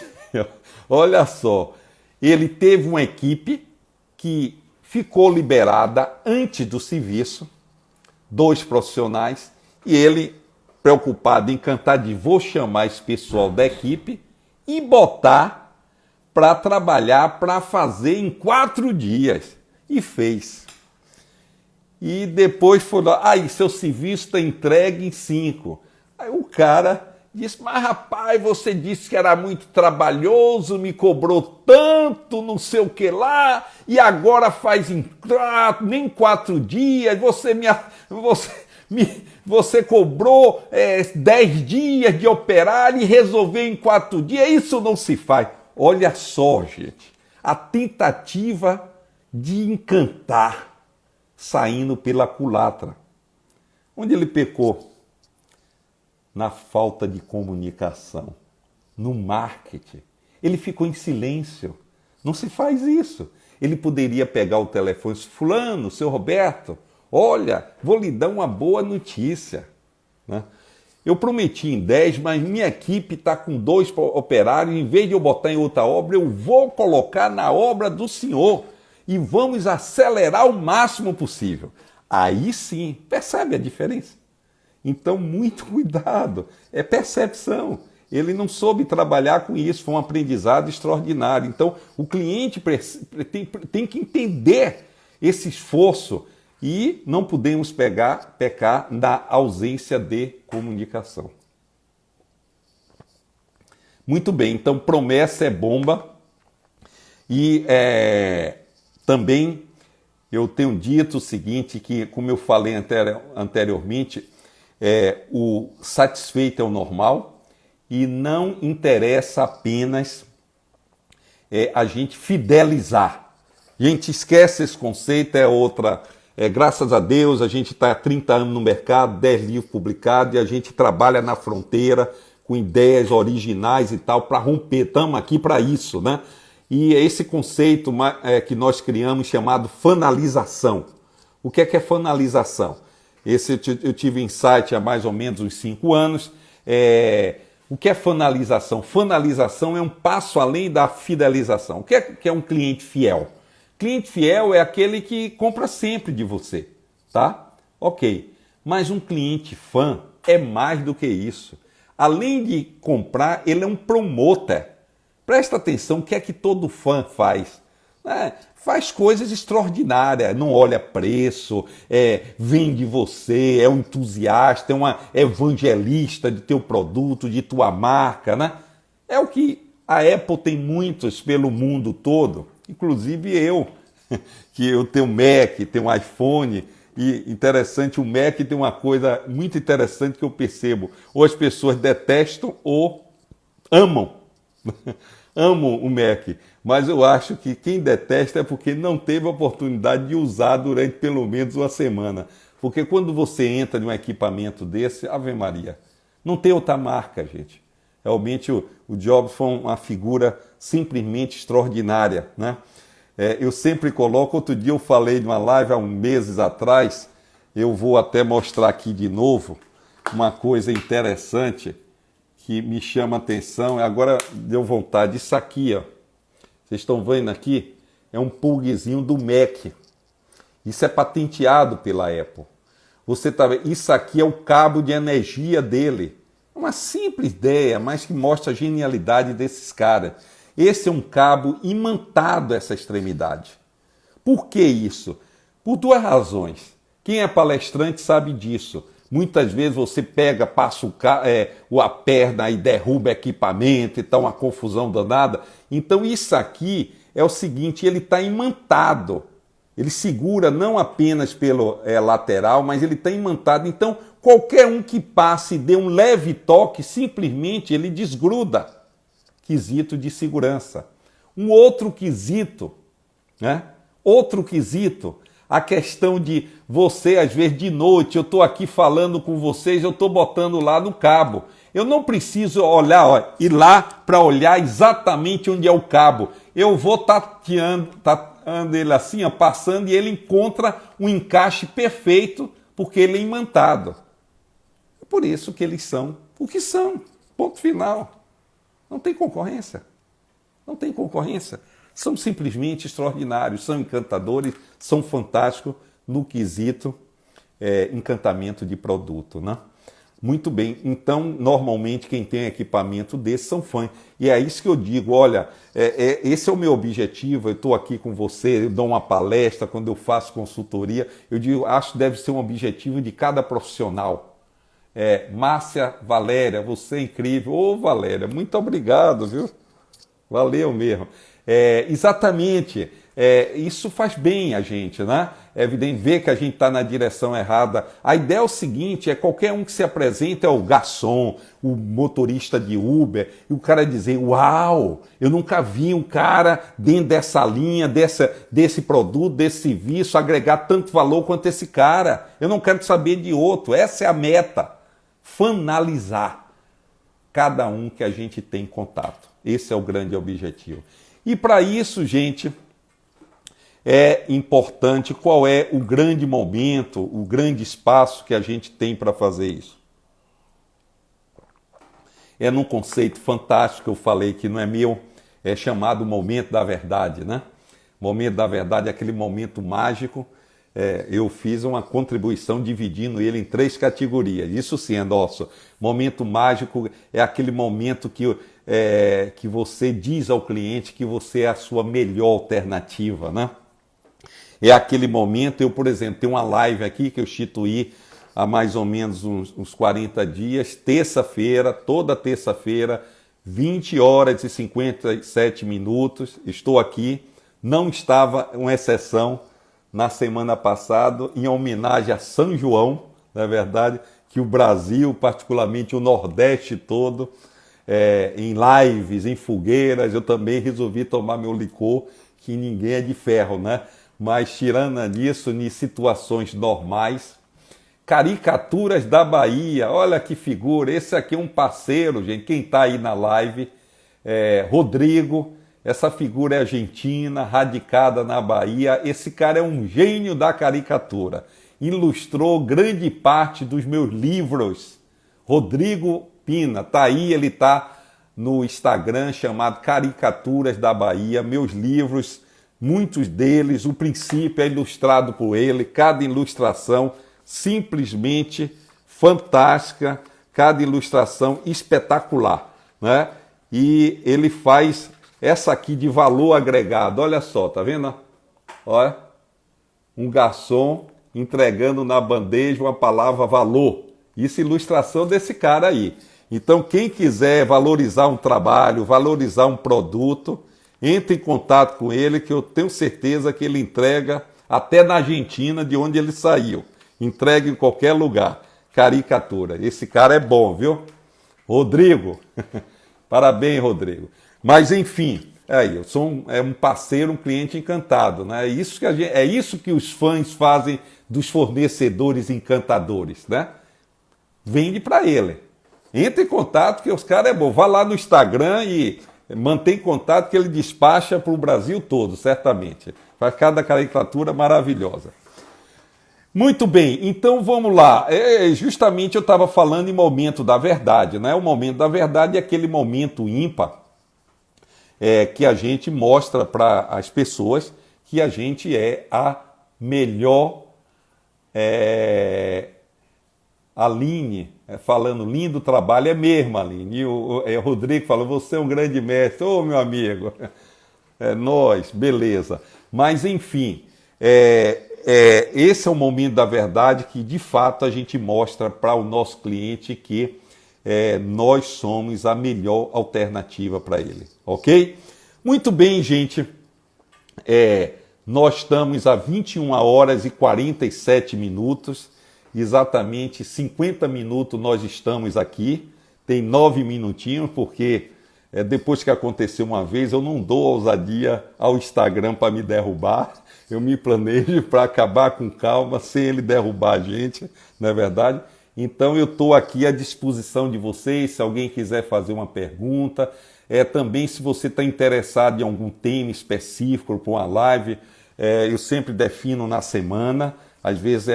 Speaker 1: olha só, ele teve uma equipe que ficou liberada antes do serviço, 2 profissionais, e ele, preocupado em cantar de vou chamar esse pessoal da equipe e botar para trabalhar, para fazer em 4 dias. E fez. E depois falou, seu serviço está entregue em 5. Aí o cara disse, mas rapaz, você disse que era muito trabalhoso, me cobrou tanto, não sei o que lá, e agora faz nem 4 dias, você cobrou 10 dias de operar e resolveu em 4 dias, isso não se faz. Olha só, gente, a tentativa de encantar saindo pela culatra. Onde ele pecou? Na falta de comunicação, no marketing. Ele ficou em silêncio. Não se faz isso. Ele poderia pegar o telefone e dizer, fulano, seu Roberto, olha, vou lhe dar uma boa notícia. Né? Eu prometi em 10, mas minha equipe está com 2 operários, em vez de eu botar em outra obra, eu vou colocar na obra do senhor e vamos acelerar o máximo possível. Aí sim, percebe a diferença? Então, muito cuidado, é percepção. Ele não soube trabalhar com isso, foi um aprendizado extraordinário. Então, o cliente tem que entender esse esforço e não podemos pecar na ausência de comunicação. Muito bem, então promessa é bomba e também eu tenho dito o seguinte, que como eu falei anteriormente, o satisfeito é o normal e não interessa apenas a gente fidelizar. A gente esquece esse conceito, graças a Deus, a gente está há 30 anos no mercado, 10 livros publicados, e a gente trabalha na fronteira com ideias originais e tal, para romper. Estamos aqui para isso, né? E é esse conceito que nós criamos chamado fanalização. O que é fanalização? Eu tive insight há mais ou menos uns 5 anos. O que é fanalização? Fanalização é um passo além da fidelização. O que é um cliente fiel? Cliente fiel é aquele que compra sempre de você, tá? Ok, mas um cliente fã é mais do que isso. Além de comprar, ele é um promoter. Presta atenção, o que é que todo fã faz? Faz coisas extraordinárias, não olha preço, vende você, é um entusiasta, é uma evangelista de teu produto, de tua marca, né? É o que a Apple tem muitos pelo mundo todo, inclusive eu, que eu tenho Mac, tenho iPhone, e interessante, o Mac tem uma coisa muito interessante que eu percebo, ou as pessoas detestam ou amam. Amo o Mac, mas eu acho que quem detesta é porque não teve a oportunidade de usar durante pelo menos uma semana. Porque quando você entra em um equipamento desse, Ave Maria, não tem outra marca, gente. Realmente o Jobs foi uma figura simplesmente extraordinária, né? Eu sempre coloco, outro dia eu falei numa live há uns meses atrás, eu vou até mostrar aqui de novo, uma coisa interessante que me chama a atenção, agora deu vontade, isso aqui, ó, vocês estão vendo aqui, é um plugzinho do Mac, isso é patenteado pela Apple. Você tá vendo, isso aqui é o cabo de energia dele, uma simples ideia, mas que mostra a genialidade desses caras. Esse é um cabo imantado essa extremidade. Por que isso? Por duas razões. Quem é palestrante sabe disso. Muitas vezes você pega, passa a perna e derruba equipamento e tá uma confusão danada. Então isso aqui é o seguinte, ele está imantado. Ele segura não apenas pelo lateral, mas ele está imantado. Então qualquer um que passe e dê um leve toque, simplesmente ele desgruda. Quesito de segurança. Um outro quesito, né? Outro quesito, a questão de você, às vezes de noite, eu estou aqui falando com vocês, eu estou botando lá no cabo. Eu não preciso olhar, ó, ir lá para olhar exatamente onde é o cabo. Eu vou tateando ele assim, ó, passando, e ele encontra um encaixe perfeito, porque ele é imantado. É por isso que eles são o que são. Ponto final. Não tem concorrência. Não tem concorrência. São simplesmente extraordinários, são encantadores, são fantásticos no quesito encantamento de produto, né? Muito bem, então normalmente quem tem equipamento desse são fãs. E é isso que eu digo, olha, esse é o meu objetivo, eu estou aqui com você, eu dou uma palestra, quando eu faço consultoria, eu digo, acho que deve ser um objetivo de cada profissional. Márcia Valéria, você é incrível. Ô Valéria, muito obrigado, viu? Valeu mesmo. Exatamente, isso faz bem a gente, né? É evidente ver que a gente está na direção errada. A ideia é o seguinte, qualquer um que se apresenta, é o garçom, o motorista de Uber, e o cara dizer, uau, eu nunca vi um cara dentro dessa linha, desse produto, desse serviço, agregar tanto valor quanto esse cara. Eu não quero saber de outro, essa é a meta. Fanalizar cada um que a gente tem contato. Esse é o grande objetivo. E para isso, gente, é importante qual é o grande momento, o grande espaço que a gente tem para fazer isso. É num conceito fantástico que eu falei, que não é meu, é chamado momento da verdade, né? Momento da verdade é aquele momento mágico. Eu fiz uma contribuição dividindo ele em 3 categorias. Isso sim é nosso. Momento mágico é aquele momento que você diz ao cliente que você é a sua melhor alternativa, né? É aquele momento, eu, por exemplo, tenho uma live aqui que eu instituí há mais ou menos uns 40 dias, terça-feira, toda terça-feira, 20 horas e 57 minutos, estou aqui, não estava uma exceção na semana passada, em homenagem a São João, na verdade, que o Brasil, particularmente o Nordeste todo, em lives, em fogueiras, eu também resolvi tomar meu licor, que ninguém é de ferro, né? Mas tirando disso, em situações normais, Caricaturas da Bahia, olha que figura, esse aqui é um parceiro, gente, quem está aí na live, Rodrigo, essa figura é argentina, radicada na Bahia, esse cara é um gênio da caricatura, ilustrou grande parte dos meus livros, Rodrigo Pina, tá aí, ele tá no Instagram chamado Caricaturas da Bahia, meus livros, muitos deles, o princípio é ilustrado por ele, cada ilustração simplesmente fantástica, cada ilustração espetacular, né? E ele faz essa aqui de valor agregado, olha só, tá vendo? Olha, um garçom entregando na bandeja uma palavra valor, isso é ilustração desse cara aí. Então quem quiser valorizar um trabalho, valorizar um produto, entre em contato com ele, que eu tenho certeza que ele entrega até na Argentina, de onde ele saiu. Entrega em qualquer lugar. Caricatura. Esse cara é bom, viu? Rodrigo. Parabéns, Rodrigo. Mas, enfim, aí, eu sou um parceiro, um cliente encantado, né? É isso que os fãs fazem dos fornecedores encantadores, né? Vende para ele. Entre em contato, que os caras é bom. Vá lá no Instagram e Mantém contato que ele despacha para o Brasil todo, certamente. Faz cada caricatura maravilhosa. Muito bem, então vamos lá. Justamente eu estava falando em momento da verdade, né? O momento da verdade é aquele momento ímpar que a gente mostra para as pessoas que a gente é a melhor. Aline, falando lindo trabalho, é mesmo, Aline. E o Rodrigo falou, você é um grande mestre. Ô, meu amigo, é nós, beleza. Mas, enfim, esse é o momento da verdade que, de fato, a gente mostra para o nosso cliente que nós somos a melhor alternativa para ele, ok? Muito bem, gente. Nós estamos a 21 horas e 47 minutos. Exatamente 50 minutos nós estamos aqui. Tem 9 minutinhos, porque depois que aconteceu uma vez, eu não dou ousadia ao Instagram para me derrubar. Eu me planejo para acabar com calma, sem ele derrubar a gente, não é verdade? Então eu estou aqui à disposição de vocês, se alguém quiser fazer uma pergunta. Também se você está interessado em algum tema específico para uma live, eu sempre defino na semana. Às vezes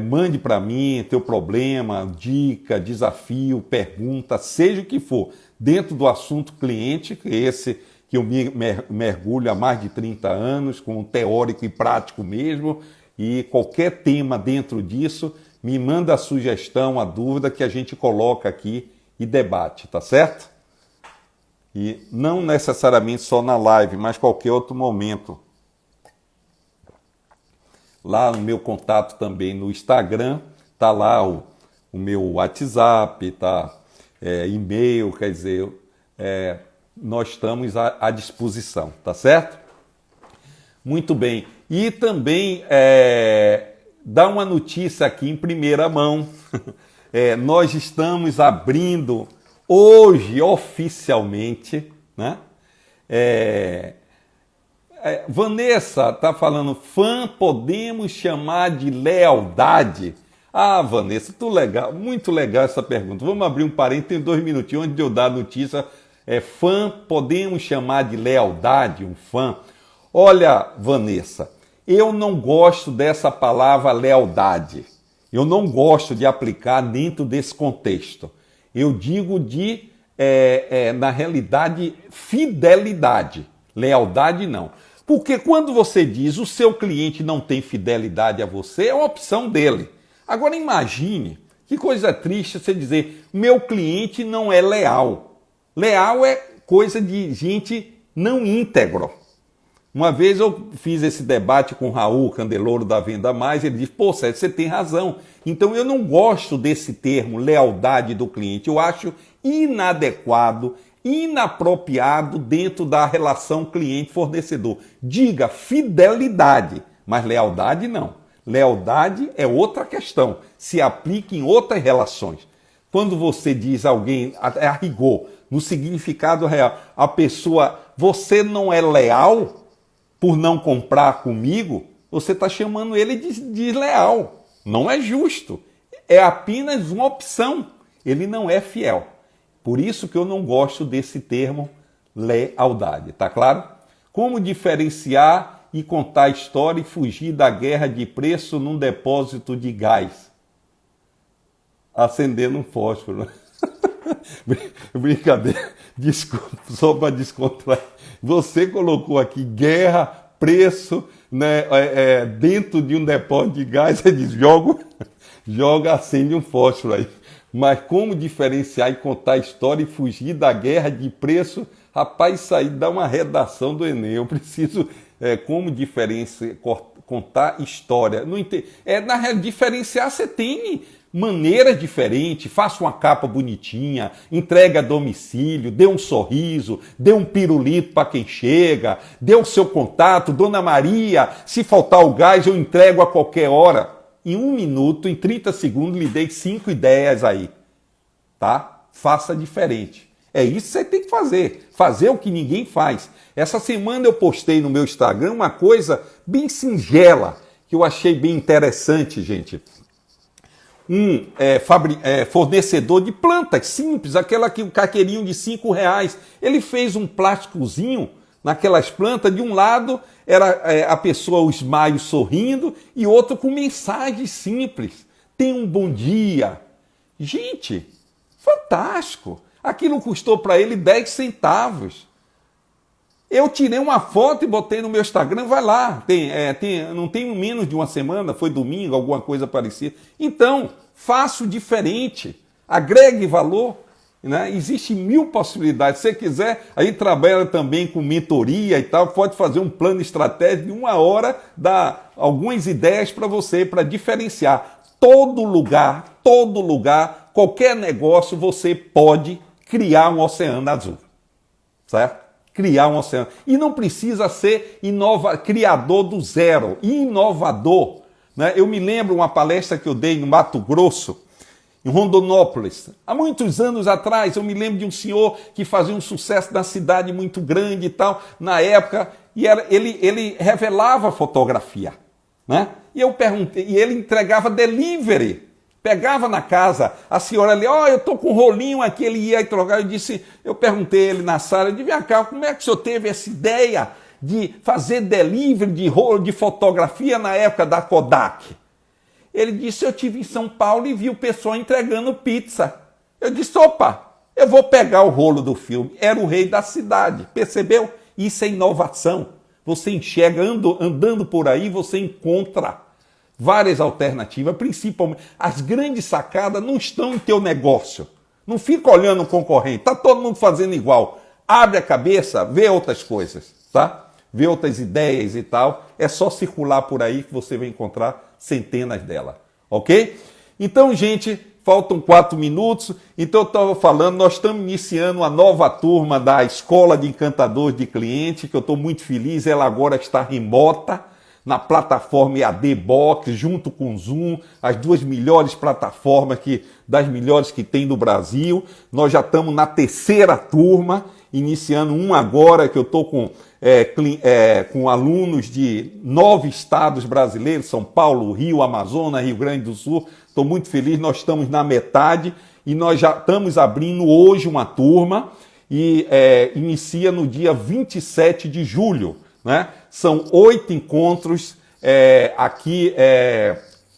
Speaker 1: mande para mim teu problema, dica, desafio, pergunta, seja o que for, dentro do assunto cliente, que é esse que eu mergulho há mais de 30 anos, com teórico e prático mesmo, e qualquer tema dentro disso, me manda a sugestão, a dúvida que a gente coloca aqui e debate, tá certo? E não necessariamente só na live, mas qualquer outro momento. Lá no meu contato também no Instagram, tá lá o meu WhatsApp, tá e-mail, quer dizer, nós estamos à disposição, tá certo? Muito bem. E também dar uma notícia aqui em primeira mão. Nós estamos abrindo hoje, oficialmente, né? Vanessa está falando, fã podemos chamar de lealdade? Ah, Vanessa, muito legal essa pergunta. Vamos abrir um parênteses, tem 2 minutinhos antes de eu dar a notícia. Fã podemos chamar de lealdade, um fã? Olha, Vanessa, eu não gosto dessa palavra lealdade. Eu não gosto de aplicar dentro desse contexto. Eu digo na realidade, fidelidade. Lealdade não. Porque quando você diz o seu cliente não tem fidelidade a você, é uma opção dele. Agora imagine, que coisa triste você dizer, meu cliente não é leal. Leal é coisa de gente não íntegro. Uma vez eu fiz esse debate com o Raul Candeloro da Venda Mais, ele disse, pô, Sérgio, você tem razão. Então eu não gosto desse termo, lealdade do cliente. Eu acho inadequado, inapropriado dentro da relação cliente-fornecedor. Diga fidelidade, mas lealdade não. Lealdade é outra questão, se aplica em outras relações. Quando você diz a alguém, a rigor, no significado real, a pessoa, você não é leal por não comprar comigo, você está chamando ele de desleal. Não é justo. É apenas uma opção. Ele não é fiel. Por isso que eu não gosto desse termo lealdade, tá claro? Como diferenciar e contar a história e fugir da guerra de preço num depósito de gás? Acendendo um fósforo. Brincadeira, desculpa, só para descontrair. Você colocou aqui guerra, preço, né, dentro de um depósito de gás, você diz, joga, acende um fósforo aí. Mas como diferenciar e contar a história e fugir da guerra de preço? Rapaz, isso aí dá uma redação do Enem. Eu preciso, como diferenciar, contar história. Não entendo. Na realidade, diferenciar você tem maneiras diferentes. Faça uma capa bonitinha, entregue a domicílio, dê um sorriso, dê um pirulito para quem chega, dê o seu contato. Dona Maria, se faltar o gás, eu entrego a qualquer hora. Em 1 minuto, em 30 segundos, lhe dei 5 ideias aí, tá? Faça diferente. É isso que você tem que fazer. Fazer o que ninguém faz. Essa semana eu postei no meu Instagram uma coisa bem singela, que eu achei bem interessante, gente. fornecedor de plantas simples, aquela que o caqueirinho de R$ 5. Ele fez um plásticozinho naquelas plantas, de um lado era a pessoa, o Ismael, sorrindo, e outro com mensagens simples. Tenha um bom dia. Gente, fantástico. Aquilo custou para ele 10 centavos. Eu tirei uma foto e botei no meu Instagram, vai lá. Não tem menos de uma semana, foi domingo, alguma coisa parecida. Então, faça o diferente. Agregue valor. Né? Existem 1000 possibilidades. Se você quiser, aí trabalha também com mentoria e tal, pode fazer um plano estratégico de 1 hora, dar algumas ideias para você, para diferenciar. Todo lugar, qualquer negócio, você pode criar um oceano azul. Certo? Criar um oceano. E não precisa ser criador do zero, inovador. Né? Eu me lembro uma palestra que eu dei no Mato Grosso, em Rondonópolis. Há muitos anos atrás, eu me lembro de um senhor que fazia um sucesso na cidade muito grande e tal, na época, e ele revelava fotografia. Né? E eu perguntei, e ele entregava delivery. Pegava na casa, a senhora ali, eu estou com um rolinho aqui, ele ia trocar. Eu perguntei ele na sala, eu disse, vem cá, como é que o senhor teve essa ideia de fazer delivery de rolo de fotografia na época da Kodak? Ele disse, eu estive em São Paulo e vi o pessoal entregando pizza. Eu disse, opa, eu vou pegar o rolo do filme. Era o rei da cidade, percebeu? Isso é inovação. Você enxerga, andando por aí, você encontra várias alternativas, principalmente. As grandes sacadas não estão em teu negócio. Não fica olhando o concorrente, está todo mundo fazendo igual. Abre a cabeça, vê outras coisas, tá? Vê outras ideias e tal. É só circular por aí que você vai encontrar centenas delas, ok? Então, gente, faltam 4 minutos. Então, eu estava falando, nós estamos iniciando uma nova turma da Escola de Encantadores de Clientes, que eu estou muito feliz. Ela agora está remota, na plataforma EAD Box, junto com o Zoom, as 2 melhores plataformas, das melhores que tem no Brasil. Nós já estamos na 3ª turma, iniciando uma agora, que eu estou com alunos de 9 estados brasileiros, São Paulo, Rio, Amazonas, Rio Grande do Sul. Estou muito feliz, nós estamos na metade e nós já estamos abrindo hoje uma turma e inicia no dia 27 de julho. Né? São 8 encontros aqui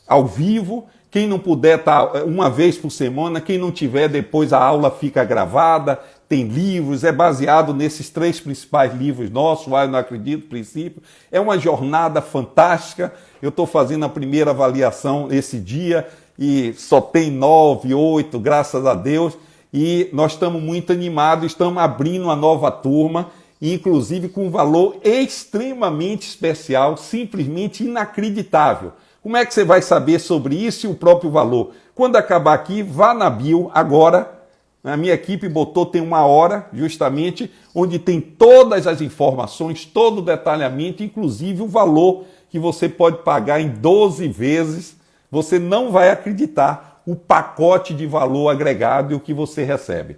Speaker 1: ao vivo. Quem não puder estar uma vez por semana, quem não tiver, depois a aula fica gravada, tem livros, é baseado nesses 3 principais livros nossos, Eu Não Acredito, Princípio. É uma jornada fantástica. Eu estou fazendo a primeira avaliação esse dia e só tem 9, 8, graças a Deus. E nós estamos muito animados, estamos abrindo uma nova turma, inclusive com um valor extremamente especial, simplesmente inacreditável. Como é que você vai saber sobre isso e o próprio valor? Quando acabar aqui, vá na bio agora. A minha equipe tem 1 hora, justamente, onde tem todas as informações, todo o detalhamento, inclusive o valor que você pode pagar em 12 vezes. Você não vai acreditar o pacote de valor agregado e o que você recebe.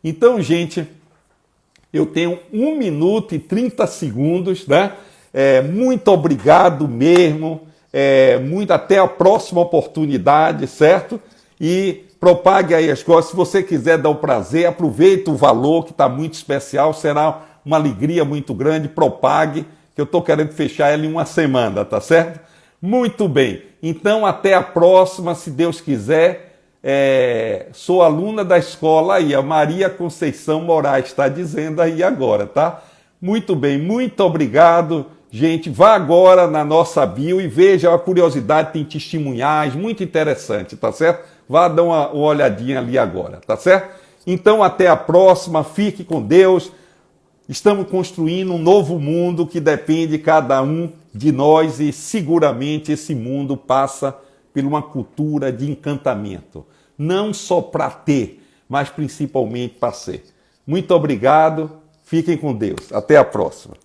Speaker 1: Então, gente, eu tenho 1 minuto e 30 segundos, né? Muito obrigado mesmo. Até a próxima oportunidade, certo? E propague aí as coisas. Se você quiser dar o prazer, aproveite o valor que está muito especial, será uma alegria muito grande. Propague, que eu estou querendo fechar ela em 1 semana, tá certo? Muito bem. Então, até a próxima, se Deus quiser. Sou aluna da escola aí, a Maria Conceição Moraes está dizendo aí agora, tá? Muito bem, muito obrigado. Gente, vá agora na nossa bio e veja a curiosidade, tem testemunhais, muito interessante, tá certo? Vá dar uma olhadinha ali agora, tá certo? Então, até a próxima, fique com Deus. Estamos construindo um novo mundo que depende de cada um de nós e seguramente esse mundo passa por uma cultura de encantamento. Não só para ter, mas principalmente para ser. Muito obrigado, fiquem com Deus. Até a próxima.